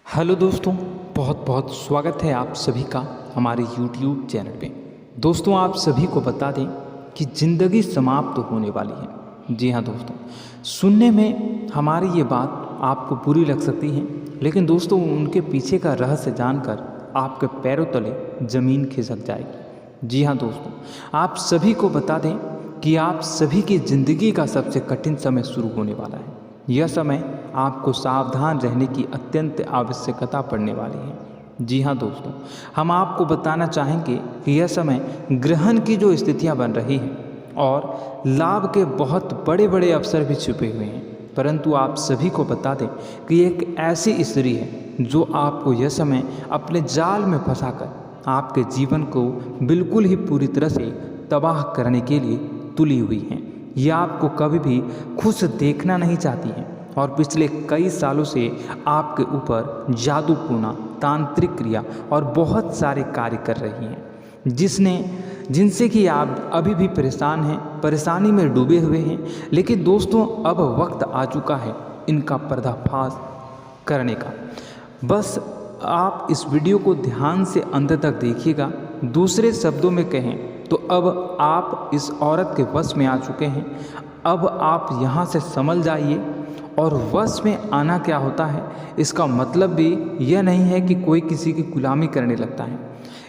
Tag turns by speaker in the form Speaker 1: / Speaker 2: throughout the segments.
Speaker 1: Hello दोस्तों, बहुत बहुत स्वागत है आप सभी का हमारे YouTube चैनल पे। दोस्तों, आप सभी को बता दें कि ज़िंदगी समाप्त तो होने वाली है। जी हाँ दोस्तों, सुनने में हमारी ये बात आपको बुरी लग सकती है, लेकिन दोस्तों उनके पीछे का रहस्य जानकर आपके पैरों तले ज़मीन खिसक जाएगी। जी हाँ दोस्तों, आप सभी को बता दें कि आप सभी की ज़िंदगी का सबसे कठिन समय शुरू होने वाला है। यह समय आपको सावधान रहने की अत्यंत आवश्यकता पड़ने वाली है। जी हाँ दोस्तों, हम आपको बताना चाहेंगे कि यह समय ग्रहण की जो स्थितियाँ बन रही हैं और लाभ के बहुत बड़े बड़े अवसर भी छुपे हुए हैं, परंतु आप सभी को बता दें कि एक ऐसी स्त्री है जो आपको यह समय अपने जाल में फंसाकर आपके जीवन को बिल्कुल ही पूरी तरह से तबाह करने के लिए तुली हुई है। यह आपको कभी भी खुश देखना नहीं चाहती हैं और पिछले कई सालों से आपके ऊपर जादू टोना, तांत्रिक क्रिया और बहुत सारे कार्य कर रही हैं, जिनसे कि आप अभी भी परेशान हैं, परेशानी में डूबे हुए हैं। लेकिन दोस्तों, अब वक्त आ चुका है इनका पर्दाफाश करने का। बस आप इस वीडियो को ध्यान से अंत तक देखिएगा। दूसरे शब्दों में कहें तो अब आप इस औरत के वश में आ चुके हैं। अब आप यहाँ से संभल जाइए। और वश में आना क्या होता है, इसका मतलब भी यह नहीं है कि कोई किसी की गुलामी करने लगता है।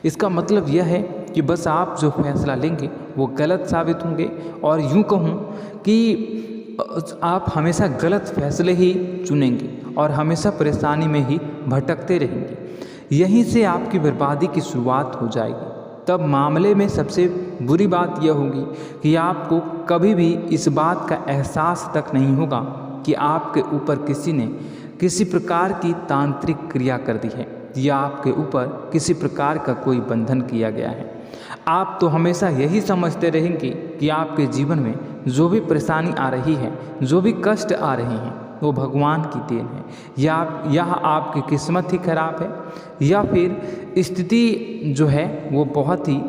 Speaker 1: इसका मतलब यह है कि बस आप जो फैसला लेंगे वो गलत साबित होंगे, और यूँ कहूँ कि आप हमेशा गलत फैसले ही चुनेंगे और हमेशा परेशानी में ही भटकते रहेंगे। यहीं से आपकी बर्बादी की शुरुआत हो जाएगी। तब मामले में सबसे बुरी बात यह होगी कि आपको कभी भी इस बात का एहसास तक नहीं होगा कि आपके ऊपर किसी ने किसी प्रकार की तांत्रिक क्रिया कर दी है या आपके ऊपर किसी प्रकार का कोई बंधन किया गया है। आप तो हमेशा यही समझते रहेंगे कि आपके जीवन में जो भी परेशानी आ रही है, जो भी कष्ट आ रहे हैं, वो भगवान की देन है, या आपकी किस्मत ही खराब है, या फिर स्थिति जो है वो बहुत ही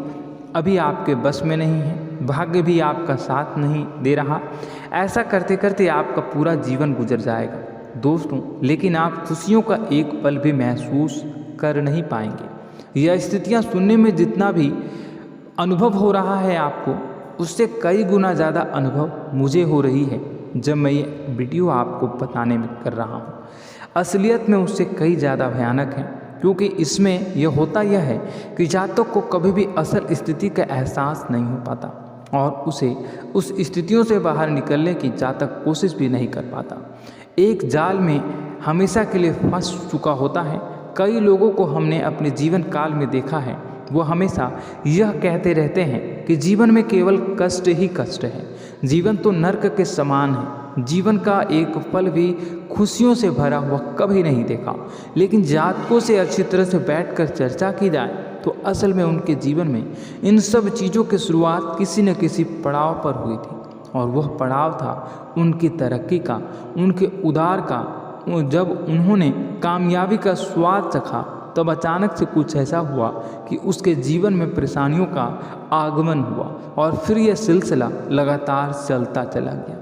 Speaker 1: अभी आपके बस में नहीं है, भाग्य भी आपका साथ नहीं दे रहा। ऐसा करते करते आपका पूरा जीवन गुजर जाएगा दोस्तों, लेकिन आप खुशियों का एक पल भी महसूस कर नहीं पाएंगे। यह स्थितियाँ सुनने में जितना भी अनुभव हो रहा है आपको, उससे कई गुना ज़्यादा अनुभव मुझे हो रही है जब मैं ये वीडियो आपको बताने में कर रहा हूँ। असलियत में उससे कई ज़्यादा भयानक है, क्योंकि इसमें यह होता यह है कि जातक को कभी भी असल स्थिति का एहसास नहीं हो पाता और उसे उस स्थितियों से बाहर निकलने की जातक कोशिश भी नहीं कर पाता। एक जाल में हमेशा के लिए फंस चुका होता है। कई लोगों को हमने अपने जीवन काल में देखा है, वो हमेशा यह कहते रहते हैं कि जीवन में केवल कष्ट ही कष्ट है, जीवन तो नर्क के समान है, जीवन का एक पल भी खुशियों से भरा हुआ कभी नहीं देखा। लेकिन जातकों से अच्छी तरह से बैठकर चर्चा की जाए तो असल में उनके जीवन में इन सब चीज़ों की शुरुआत किसी न किसी पड़ाव पर हुई थी, और वह पड़ाव था उनकी तरक्की का, उनके उदार का। जब उन्होंने कामयाबी का स्वाद चखा, तब अचानक से कुछ ऐसा हुआ कि उसके जीवन में परेशानियों का आगमन हुआ, और फिर यह सिलसिला लगातार चलता चला गया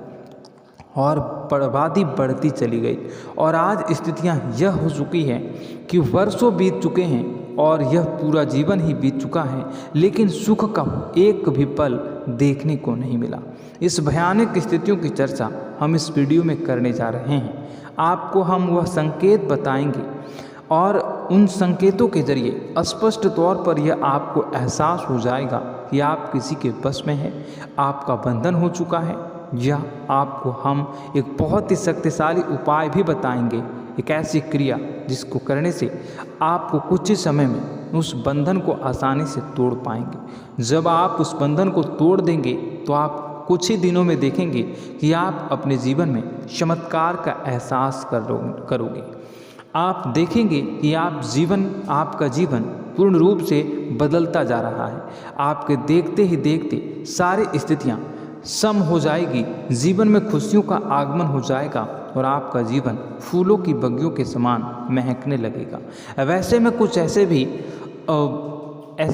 Speaker 1: और बर्बादी बढ़ती चली गई। और आज स्थितियां यह हो चुकी है कि वर्षों बीत चुके हैं और यह पूरा जीवन ही बीत चुका है, लेकिन सुख का एक भी पल देखने को नहीं मिला। इस भयानक स्थितियों की चर्चा हम इस वीडियो में करने जा रहे हैं। आपको हम वह संकेत बताएंगे और उन संकेतों के जरिए स्पष्ट तौर पर यह आपको एहसास हो जाएगा कि आप किसी के बस में हैं, आपका बंधन हो चुका है, या आपको हम एक बहुत ही शक्तिशाली उपाय भी बताएंगे, एक ऐसी क्रिया जिसको करने से आपको कुछ ही समय में उस बंधन को आसानी से तोड़ पाएंगे। जब आप उस बंधन को तोड़ देंगे तो आप कुछ ही दिनों में देखेंगे कि आप अपने जीवन में चमत्कार का एहसास करोगे। आप देखेंगे कि आपका जीवन पूर्ण रूप से बदलता जा रहा है। आपके देखते ही देखते सारी स्थितियाँ सम हो जाएगी, जीवन में खुशियों का आगमन हो जाएगा और आपका जीवन फूलों की बगियों के समान महकने लगेगा। वैसे में कुछ ऐसे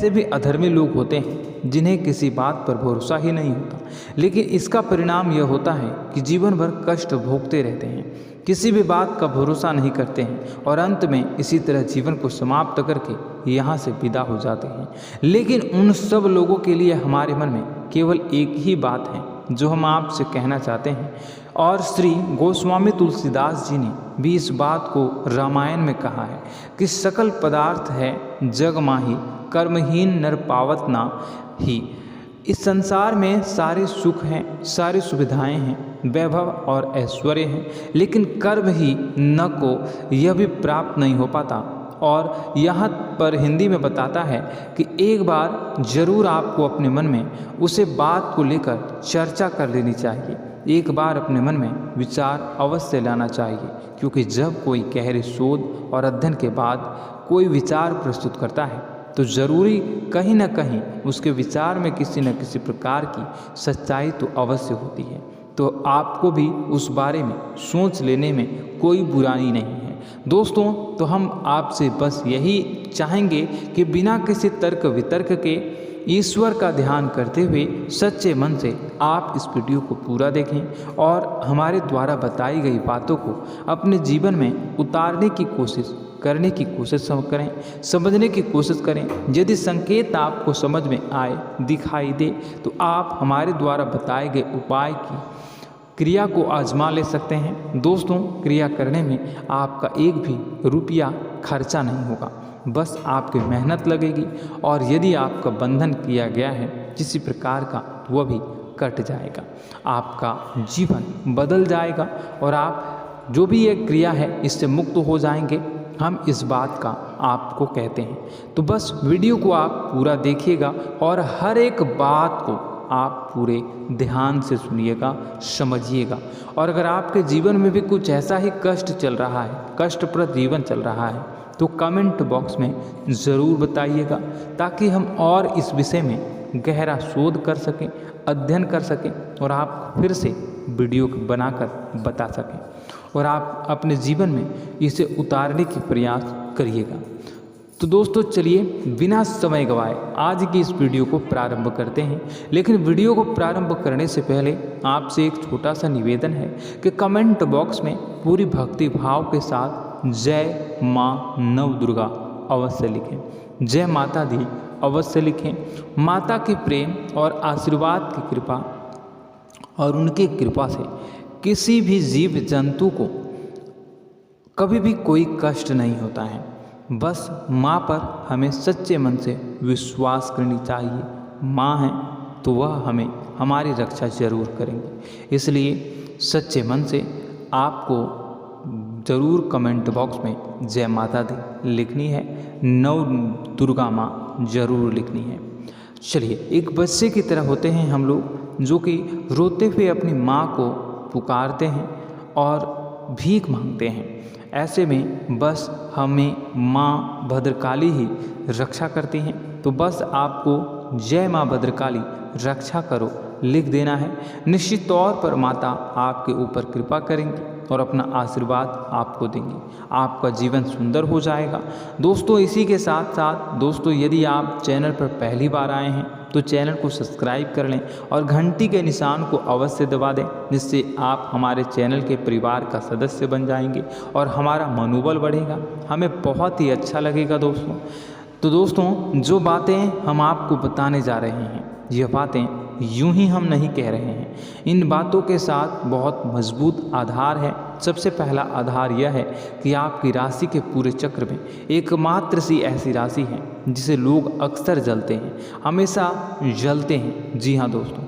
Speaker 1: भी अधर्मी लोग होते हैं जिन्हें किसी बात पर भरोसा ही नहीं होता, लेकिन इसका परिणाम यह होता है कि जीवन भर कष्ट भोगते रहते हैं। किसी भी बात का भरोसा नहीं करते हैं और अंत में इसी तरह जीवन को समाप्त करके यहाँ से विदा हो जाते हैं। लेकिन उन सब लोगों के लिए हमारे मन में केवल एक ही बात है जो हम आपसे कहना चाहते हैं, और श्री गोस्वामी तुलसीदास जी ने भी इस बात को रामायण में कहा है कि सकल पदार्थ है जग माही, कर्महीन नर पावत ना ही। इस संसार में सारे सुख हैं, सारी सुविधाएं हैं, वैभव और ऐश्वर्य हैं, लेकिन कर्म ही न को यह भी प्राप्त नहीं हो पाता। और यहाँ पर हिंदी में बताता है कि एक बार जरूर आपको अपने मन में उसे बात को लेकर चर्चा कर लेनी चाहिए, एक बार अपने मन में विचार अवश्य लाना चाहिए, क्योंकि जब कोई गहरे शोध और अध्ययन के बाद कोई विचार प्रस्तुत करता है तो ज़रूरी कहीं ना कहीं उसके विचार में किसी न किसी प्रकार की सच्चाई तो अवश्य होती है। तो आपको भी उस बारे में सोच लेने में कोई बुराई नहीं है। दोस्तों, तो हम आपसे बस यही चाहेंगे कि बिना किसी तर्क वितर्क के ईश्वर का ध्यान करते हुए सच्चे मन से आप इस वीडियो को पूरा देखें और हमारे द्वारा बताई गई बातों को अपने जीवन में उतारने की कोशिश करने की कोशिश करें, समझने की कोशिश करें। यदि संकेत आपको समझ में आए, दिखाई दे, तो आप हमारे द्वारा बताए गए उपाय की क्रिया को आजमा ले सकते हैं। दोस्तों, क्रिया करने में आपका एक भी रुपया खर्चा नहीं होगा, बस आपकी मेहनत लगेगी, और यदि आपका बंधन किया गया है किसी प्रकार का, वह भी कट जाएगा, आपका जीवन बदल जाएगा और आप जो भी ये क्रिया है इससे मुक्त हो जाएंगे। हम इस बात का आपको कहते हैं। तो बस वीडियो को आप पूरा देखिएगा और हर एक बात को आप पूरे ध्यान से सुनिएगा, समझिएगा। और अगर आपके जीवन में भी कुछ ऐसा ही कष्ट चल रहा है, कष्टप्रद जीवन चल रहा है, तो कमेंट बॉक्स में ज़रूर बताइएगा, ताकि हम और इस विषय में गहरा शोध कर सकें, अध्ययन कर सकें और आप फिर से वीडियो बनाकर बता सकें और आप अपने जीवन में इसे उतारने की प्रयास करिएगा। तो दोस्तों, चलिए बिना समय गवाए आज की इस वीडियो को प्रारंभ करते हैं। लेकिन वीडियो को प्रारंभ करने से पहले आपसे एक छोटा सा निवेदन है कि कमेंट बॉक्स में पूरी भक्ति भाव के साथ जय माँ नव दुर्गा अवश्य लिखें, जय माता दी अवश्य लिखें। माता के प्रेम और आशीर्वाद की कृपा और उनकी कृपा से किसी भी जीव जंतु को कभी भी कोई कष्ट नहीं होता है। बस माँ पर हमें सच्चे मन से विश्वास करनी चाहिए। माँ है तो वह हमें हमारी रक्षा जरूर करेंगे। इसलिए सच्चे मन से आपको ज़रूर कमेंट बॉक्स में जय माता दी लिखनी है, नव दुर्गा माँ जरूर लिखनी है। चलिए, एक बच्चे की तरह होते हैं हम लोग, जो कि रोते हुए अपनी माँ को पुकारते हैं और भीख मांगते हैं। ऐसे में बस हमें माँ भद्रकाली ही रक्षा करती हैं। तो बस आपको जय माँ भद्रकाली रक्षा करो लिख देना है। निश्चित तौर पर माता आपके ऊपर कृपा करेंगी और अपना आशीर्वाद आपको देंगी, आपका जीवन सुंदर हो जाएगा। दोस्तों, इसी के साथ साथ दोस्तों, यदि आप चैनल पर पहली बार आए हैं तो चैनल को सब्सक्राइब कर लें और घंटी के निशान को अवश्य दबा दें, जिससे आप हमारे चैनल के परिवार का सदस्य बन जाएंगे और हमारा मनोबल बढ़ेगा, हमें बहुत ही अच्छा लगेगा दोस्तों। तो दोस्तों, जो बातें हम आपको बताने जा रहे हैं, यह बातें यूं ही हम नहीं कह रहे हैं। इन बातों के साथ बहुत मजबूत आधार है। सबसे पहला आधार यह है कि आपकी राशि के पूरे चक्र में एकमात्र सी ऐसी राशि है जिसे लोग अक्सर जलते हैं, हमेशा जलते हैं। जी हाँ दोस्तों,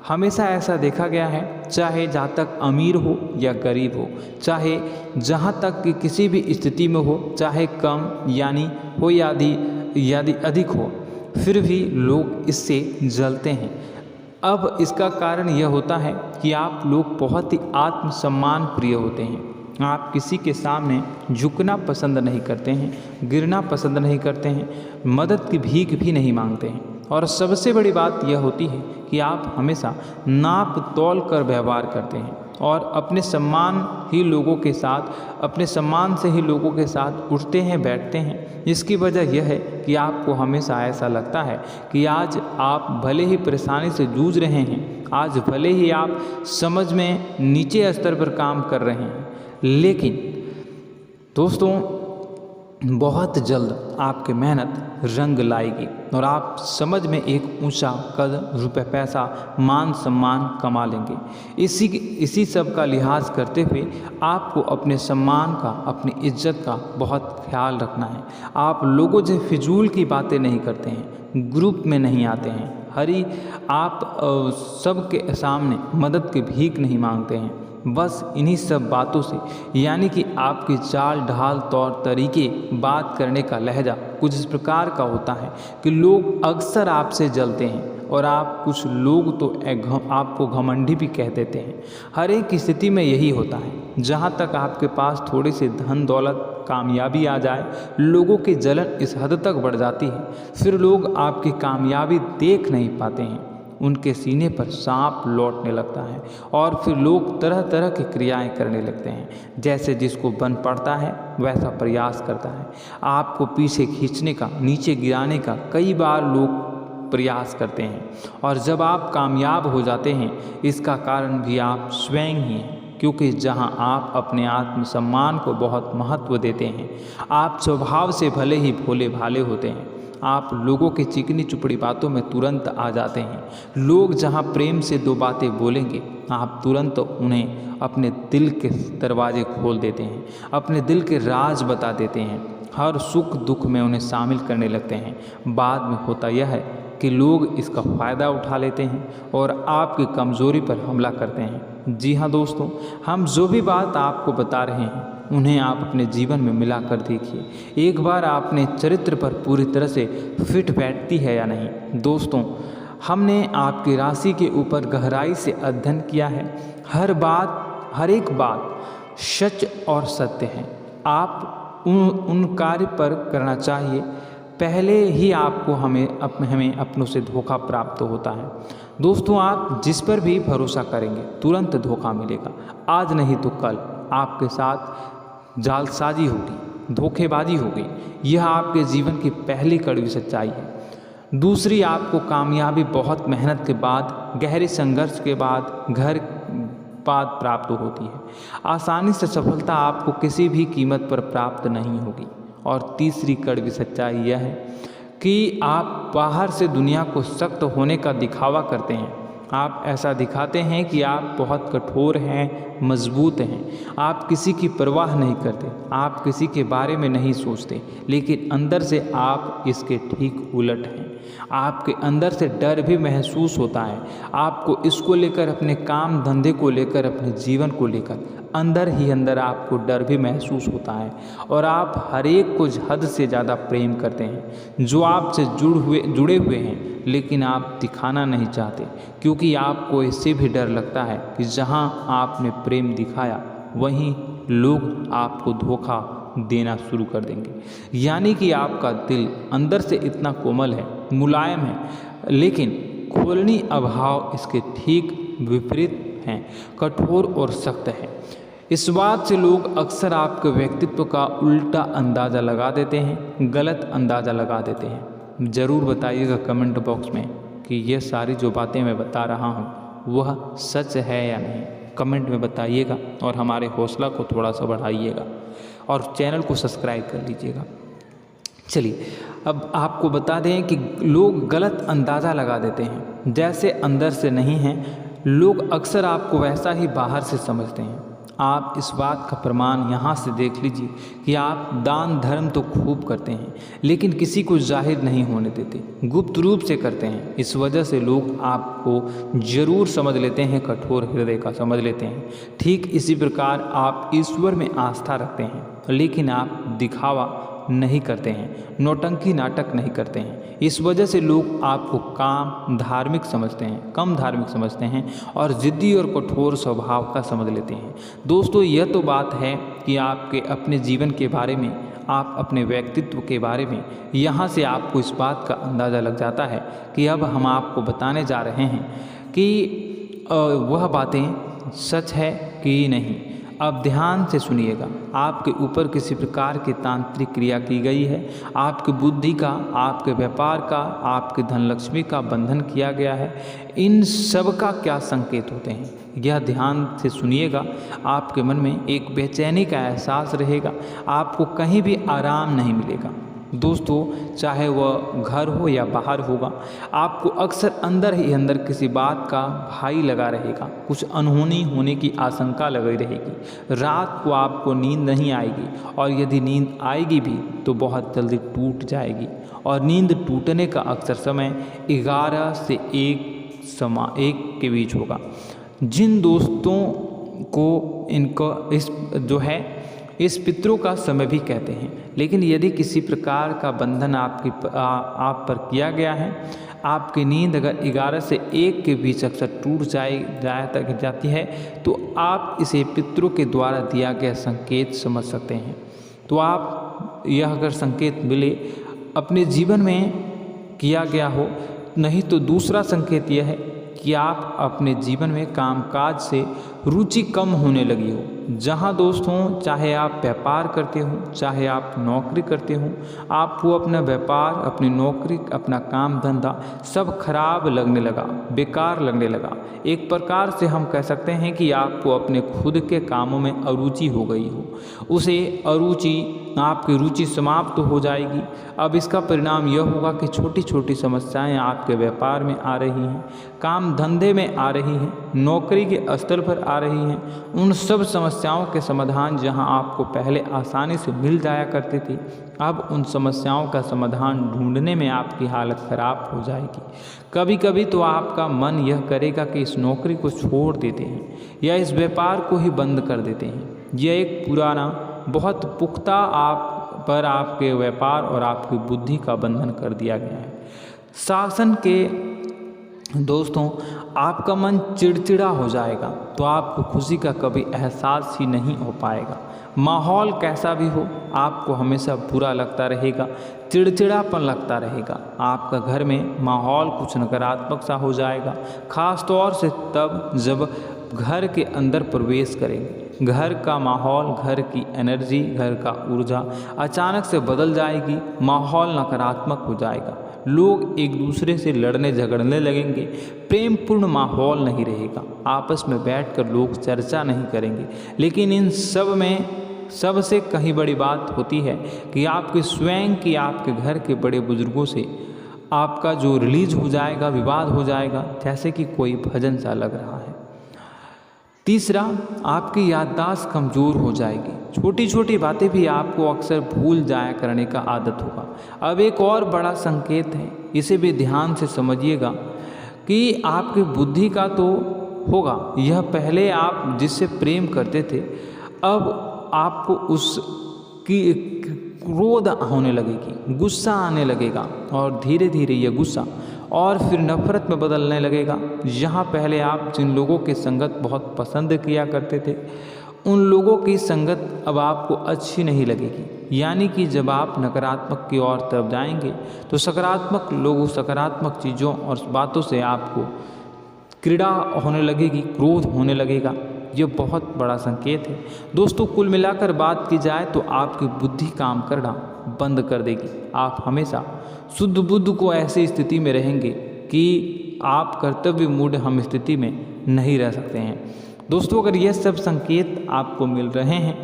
Speaker 1: हमेशा ऐसा देखा गया है, चाहे जहाँ तक अमीर हो या गरीब हो, चाहे जहाँ तक कि किसी भी स्थिति में हो, चाहे कम यानी हो या अधिक हो, फिर भी लोग इससे जलते हैं। अब इसका कारण यह होता है कि आप लोग बहुत ही आत्मसम्मान प्रिय होते हैं। आप किसी के सामने झुकना पसंद नहीं करते हैं, गिरना पसंद नहीं करते हैं, मदद की भीख भी नहीं मांगते हैं। और सबसे बड़ी बात यह होती है कि आप हमेशा नाप तौल कर व्यवहार करते हैं और अपने सम्मान से ही लोगों के साथ उठते हैं, बैठते हैं। इसकी वजह यह है कि आपको हमेशा ऐसा लगता है कि आज आप भले ही परेशानी से जूझ रहे हैं, आज भले ही आप समझ में नीचे स्तर पर काम कर रहे हैं, लेकिन दोस्तों बहुत जल्द आपकी मेहनत रंग लाएगी और आप समझ में एक ऊंचा कद, रुपए, पैसा, मान सम्मान कमा लेंगे। इसी सब का लिहाज करते हुए आपको अपने सम्मान का, अपनी इज्जत का बहुत ख्याल रखना है। आप लोगों से फिजूल की बातें नहीं करते हैं, ग्रुप में नहीं आते हैं, आप सबके सामने मदद की भीख नहीं मांगते हैं। बस इन्हीं सब बातों से, यानी कि आपकी चाल ढाल, तौर तरीके, बात करने का लहजा कुछ इस प्रकार का होता है कि लोग अक्सर आपसे जलते हैं और कुछ लोग तो आपको घमंडी भी कह देते हैं। हर एक स्थिति में यही होता है। जहाँ तक आपके पास थोड़ी सी धन दौलत, कामयाबी आ जाए, लोगों की जलन इस हद तक बढ़ जाती है, फिर लोग आपकी कामयाबी देख नहीं पाते हैं। उनके सीने पर सांप लौटने लगता है और फिर लोग तरह तरह की क्रियाएं करने लगते हैं। जैसे जिसको बन पड़ता है वैसा प्रयास करता है। आपको पीछे खींचने का, नीचे गिराने का कई बार लोग प्रयास करते हैं और जब आप कामयाब हो जाते हैं, इसका कारण भी आप स्वयं ही हैं। क्योंकि जहां आप अपने आत्मसम्मान को बहुत महत्व देते हैं, आप स्वभाव से भले ही भोले भाले होते हैं, आप लोगों की चिकनी चुपड़ी बातों में तुरंत आ जाते हैं। लोग जहां प्रेम से दो बातें बोलेंगे, आप तुरंत उन्हें अपने दिल के दरवाजे खोल देते हैं, अपने दिल के राज बता देते हैं, हर सुख दुख में उन्हें शामिल करने लगते हैं। बाद में होता यह है कि लोग इसका फ़ायदा उठा लेते हैं और आपकी कमज़ोरी पर हमला करते हैं। जी हाँ दोस्तों, हम जो भी बात आपको बता रहे हैं उन्हें आप अपने जीवन में मिला कर देखिए। एक बार आपने चरित्र पर पूरी तरह से फिट बैठती है या नहीं। दोस्तों, हमने आपकी राशि के ऊपर गहराई से अध्ययन किया है। हर एक बात सच और सत्य है। आप उन कार्य पर करना चाहिए, पहले ही आपको हमें अपनों से धोखा प्राप्त होता है। दोस्तों, आप जिस पर भी भरोसा करेंगे तुरंत धोखा मिलेगा। आज नहीं तो कल आपके साथ जालसाजी होगी, धोखेबाजी होगी। यह आपके जीवन की पहली कड़वी सच्चाई है। दूसरी, आपको कामयाबी बहुत मेहनत के बाद, गहरे संघर्ष के बाद प्राप्त होती है। आसानी से सफलता आपको किसी भी कीमत पर प्राप्त नहीं होगी। और तीसरी कड़वी सच्चाई यह है कि आप बाहर से दुनिया को सख्त होने का दिखावा करते हैं। आप ऐसा दिखाते हैं कि आप बहुत कठोर हैं, मजबूत हैं। आप किसी की परवाह नहीं करते, आप किसी के बारे में नहीं सोचते, लेकिन अंदर से आप इसके ठीक उलट हैं। आपके अंदर से डर भी महसूस होता है। आपको इसको लेकर, अपने काम धंधे को लेकर, अपने जीवन को लेकर अंदर ही अंदर आपको डर भी महसूस होता है और आप हर एक को हद से ज़्यादा प्रेम करते हैं, जो आपसे जुड़े हुए हैं, लेकिन आप दिखाना नहीं चाहते, क्योंकि आपको इससे भी डर लगता है कि जहां आपने प्रेम दिखाया वहीं लोग आपको धोखा देना शुरू कर देंगे। यानी कि आपका दिल अंदर से इतना कोमल है, मुलायम है, लेकिन खोलनी अभाव इसके ठीक विपरीत हैं, कठोर और सख्त है। इस बात से लोग अक्सर आपके व्यक्तित्व का उल्टा अंदाज़ा लगा देते हैं, गलत अंदाज़ा लगा देते हैं। ज़रूर बताइएगा कमेंट बॉक्स में कि ये सारी जो बातें मैं बता रहा हूँ वह सच है या नहीं। कमेंट में बताइएगा और हमारे हौसला को थोड़ा सा बढ़ाइएगा और चैनल को सब्सक्राइब कर लीजिएगा। चलिए, अब आपको बता दें कि लोग गलत अंदाज़ा लगा देते हैं। जैसे अंदर से नहीं हैं, लोग अक्सर आपको वैसा ही बाहर से समझते हैं। आप इस बात का प्रमाण यहाँ से देख लीजिए कि आप दान धर्म तो खूब करते हैं, लेकिन किसी को जाहिर नहीं होने देते, गुप्त रूप से करते हैं। इस वजह से लोग आपको ज़रूर समझ लेते हैं, कठोर हृदय का समझ लेते हैं। ठीक इसी प्रकार आप ईश्वर में आस्था रखते हैं, लेकिन आप दिखावा नहीं करते हैं, नौटंकी नाटक नहीं करते हैं। इस वजह से लोग आपको कम धार्मिक समझते हैं और ज़िद्दी और कठोर स्वभाव का समझ लेते हैं। दोस्तों, यह तो बात है कि आपके अपने जीवन के बारे में, आप अपने व्यक्तित्व के बारे में, यहाँ से आपको इस बात का अंदाज़ा लग जाता है कि अब हम आपको बताने जा रहे हैं कि वह बातें सच है कि नहीं। अब ध्यान से सुनिएगा। आपके ऊपर किसी प्रकार की तांत्रिक क्रिया की गई है, आपकी बुद्धि का, आपके व्यापार का, आपके धनलक्ष्मी का बंधन किया गया है। इन सब का क्या संकेत होते हैं, यह ध्यान से सुनिएगा। आपके मन में एक बेचैनी का एहसास रहेगा, आपको कहीं भी आराम नहीं मिलेगा। दोस्तों, चाहे वह घर हो या बाहर होगा, आपको अक्सर अंदर ही अंदर किसी बात का भय लगा रहेगा, कुछ अनहोनी होने की आशंका लगी रहेगी। रात को आपको नींद नहीं आएगी, और यदि नींद आएगी भी तो बहुत जल्दी टूट जाएगी, और नींद टूटने का अक्सर समय 11 से 1 के बीच होगा। जिन दोस्तों को इनको इस पितरों का समय भी कहते हैं। लेकिन यदि किसी प्रकार का बंधन आप पर किया गया है, आपकी नींद अगर 11 से 1 के बीच अक्सर टूट जाती है, तो आप इसे पितरों के द्वारा दिया गया संकेत समझ सकते हैं। तो आप यह अगर संकेत मिले अपने जीवन में किया गया हो, नहीं तो दूसरा संकेत यह है कि आप अपने जीवन में कामकाज से रुचि कम होने लगी हो। जहाँ दोस्तों, चाहे आप व्यापार करते हो, चाहे आप नौकरी करते हो, आपको अपना व्यापार, अपनी नौकरी, अपना काम धंधा सब खराब लगने लगा, बेकार लगने लगा। एक प्रकार से हम कह सकते हैं कि आपको अपने खुद के कामों में अरुचि हो गई हो। उसे अरुचि, आपकी रुचि समाप्त हो जाएगी। अब इसका परिणाम यह होगा कि छोटी छोटी समस्याएं आपके व्यापार में आ रही हैं, काम धंधे में आ रही हैं, नौकरी के स्तर पर आ रही हैं। उन सब समस्याओं के समाधान जहां आपको पहले आसानी से मिल जाया करते थे, अब उन समस्याओं का समाधान ढूंढने में आपकी हालत खराब हो जाएगी। कभी कभी तो आपका मन यह करेगा कि इस नौकरी को छोड़ देते हैं या इस व्यापार को ही बंद कर देते हैं। यह एक पुराना, बहुत पुख्ता आपके व्यापार और आपकी बुद्धि का बंधन कर दिया गया है। शासन के दोस्तों, आपका मन चिड़चिड़ा हो जाएगा, तो आपको खुशी का कभी एहसास ही नहीं हो पाएगा। माहौल कैसा भी हो, आपको हमेशा बुरा लगता रहेगा, चिड़चिड़ापन लगता रहेगा। आपका घर में माहौल कुछ नकारात्मक सा हो जाएगा, खास तौर से तब जब घर के अंदर प्रवेश करेंगे। घर का माहौल, घर की एनर्जी, घर का ऊर्जा अचानक से बदल जाएगी, माहौल नकारात्मक हो जाएगा। लोग एक दूसरे से लड़ने झगड़ने लगेंगे, प्रेमपूर्ण माहौल नहीं रहेगा, आपस में बैठकर लोग चर्चा नहीं करेंगे। लेकिन इन सब में सबसे कहीं बड़ी बात होती है कि आपके स्वयं की, आपके घर के बड़े बुजुर्गों से आपका जो रिलीज हो जाएगा, विवाद हो जाएगा, जैसे कि कोई भजन सा लग रहा है। तीसरा, आपकी याददाश्त कमज़ोर हो जाएगी, छोटी छोटी बातें भी आपको अक्सर भूल जाया करने का आदत होगा। अब एक और बड़ा संकेत है, इसे भी ध्यान से समझिएगा कि आपकी बुद्धि का तो होगा, यह पहले आप जिससे प्रेम करते थे, अब आपको उसकी क्रोध होने लगेगी, गुस्सा आने लगेगा, और धीरे धीरे यह गुस्सा और फिर नफरत में बदलने लगेगा। यहाँ पहले आप जिन लोगों की संगत बहुत पसंद किया करते थे, उन लोगों की संगत अब आपको अच्छी नहीं लगेगी। यानी कि जब आप नकारात्मक की ओर तरफ जाएंगे, तो सकारात्मक लोगों, सकारात्मक चीज़ों और बातों से आपको क्रीड़ा होने लगेगी, क्रोध होने लगेगा। ये बहुत बड़ा संकेत है दोस्तों। कुल मिलाकर बात की जाए तो आपकी बुद्धि काम करना बंद कर देगी। आप हमेशा शुद्ध बुद्ध को ऐसी स्थिति में रहेंगे कि आप कर्तव्य मूढ़ हम स्थिति में नहीं रह सकते हैं। दोस्तों, अगर यह सब संकेत आपको मिल रहे हैं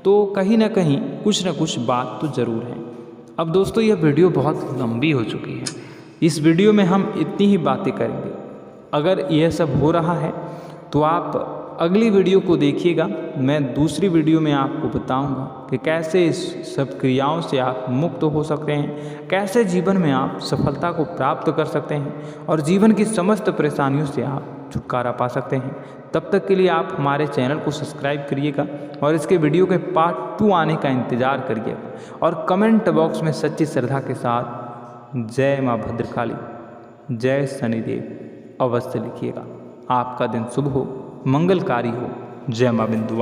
Speaker 1: तो कहीं ना कहीं कुछ ना कुछ बात तो ज़रूर है। अब दोस्तों, यह वीडियो बहुत लंबी हो चुकी है, इस वीडियो में हम इतनी ही बातें करेंगे। अगर यह सब हो रहा है तो आप अगली वीडियो को देखिएगा। मैं दूसरी वीडियो में आपको बताऊंगा कि कैसे इस सब क्रियाओं से आप मुक्त हो सकते हैं, कैसे जीवन में आप सफलता को प्राप्त कर सकते हैं और जीवन की समस्त परेशानियों से आप छुटकारा पा सकते हैं। तब तक के लिए आप हमारे चैनल को सब्सक्राइब करिएगा और इसके वीडियो के पार्ट 2 आने का इंतज़ार करिएगा। और कमेंट बॉक्स में सच्ची श्रद्धा के साथ जय माँ भद्रकाली, जय शनिदेव अवश्य लिखिएगा। आपका दिन शुभ हो, मंगलकारी हो। जय माँ बिंदु।